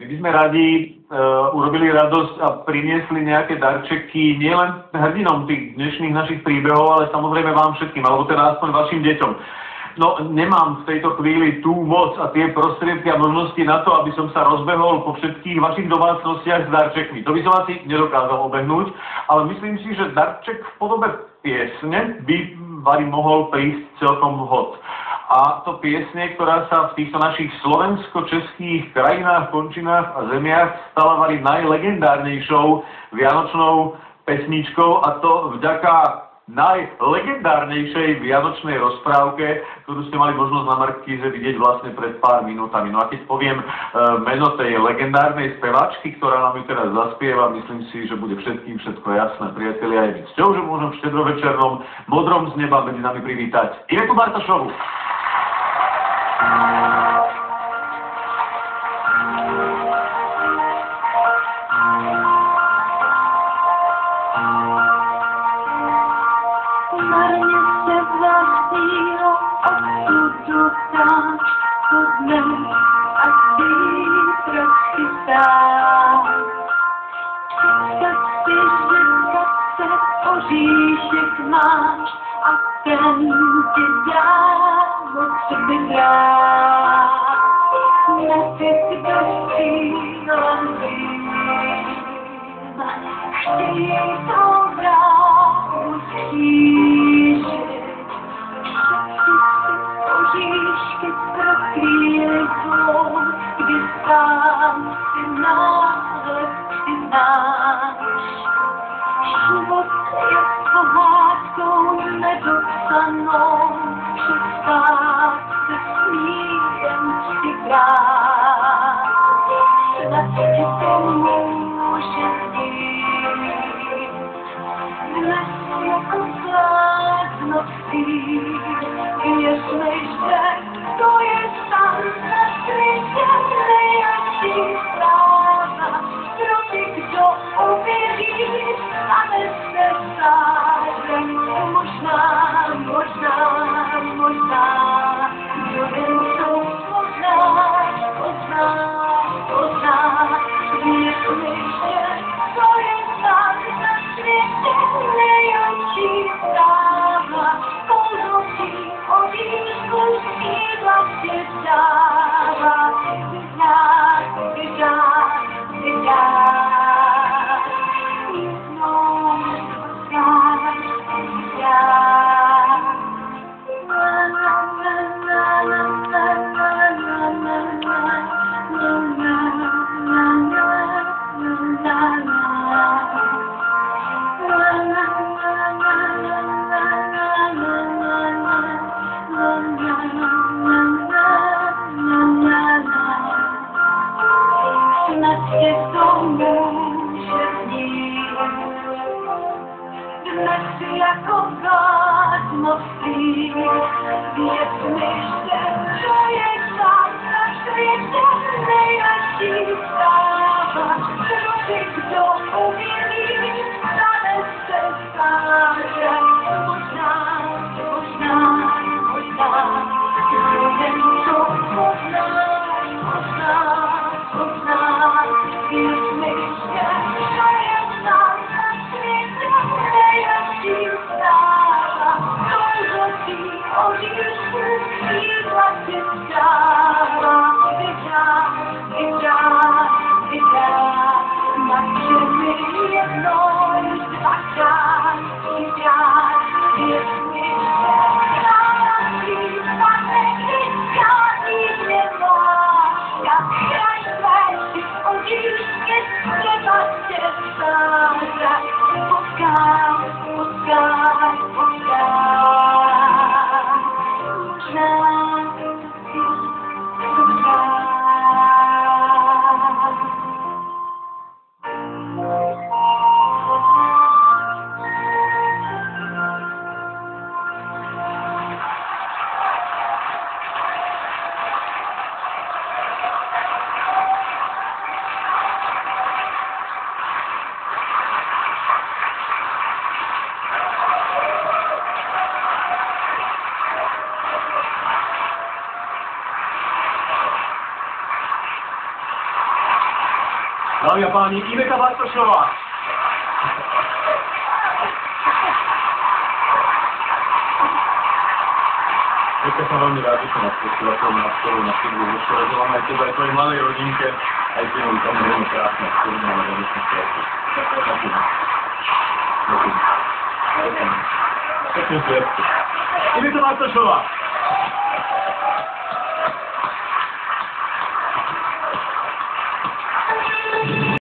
My by sme radi urobili radosť a priniesli nejaké darčeky nielen hrdinom tých dnešných našich príbehov, ale samozrejme vám všetkým, alebo teda aspoň vašim deťom. No, nemám v tejto chvíli tú moc a tie prostriedky a možnosti na to, aby som sa rozbehol po všetkých vašich domácnostiach s darčekmi. To by som asi nedokázal obehnúť, ale myslím si, že darček v podobe piesne by mohol prísť celkom vhod. A to piesne, ktorá sa v týchto našich slovensko-českých krajinách, končinách a zemiach stala najlegendárnejšou vianočnou pesničkou, a to vďaka najlegendárnejšej vianočnej rozprávke, ktorú ste mali možnosť na Markíze vidieť vlastne pred pár minútami. No a keď poviem meno tej legendárnej speváčky, ktorá nám ju teraz zaspieva, myslím si, že bude všetkým všetko jasné, priatelia. Je mi cťou, že môžem v štedrovečernom modrom z neba medzi nami privítať Ivetu Bartošovu. Oříšek máš a ten ti dá od sebe rád. Nesyp do cílem vím, chtějí to vrát křížit. Oříšky pro chvíli tvou, kdy sám si náhle přiznáš. Život je pohádkou nedopsanou, přestát se smíjem si brát. Snad ti to může být, dnes jako bláznovství. Věř mi, že to je tam na světě nejlepší zpráva pro ty, kdo uvěří. Ale se stávem, možná, jeden to pozná, věř mi, že to je tam na světě nejlepší zpráva, polnotí odjížku sídla tě dává, vydá. Dnes jako bláznovství, věř mi, že to je tam na světě nejlepší zpráva. Pro ty, kdo uvěří, stane se stářem. Možná, jen to pozná, věř mi, že to je tam na světě nejlepší zpráva. Polnotí oříšku sídla ti dává, vydá. Takže mi jednou, dvakrát, věř mi, že krásný statek vychází nemá. Jak krajší oříšky třeba tě stáře, potkám. Dámy a páni, Iveta Bartošová. Iveta, som veľmi rád, že som nás počula svojom návštevu na chvíľu vyššie. Želám aj tebe, aj tvojej mladej rodinke, aj synovi tomu veľmi krásne. Ďakujem. Ďakujem. Iveta Bartošová.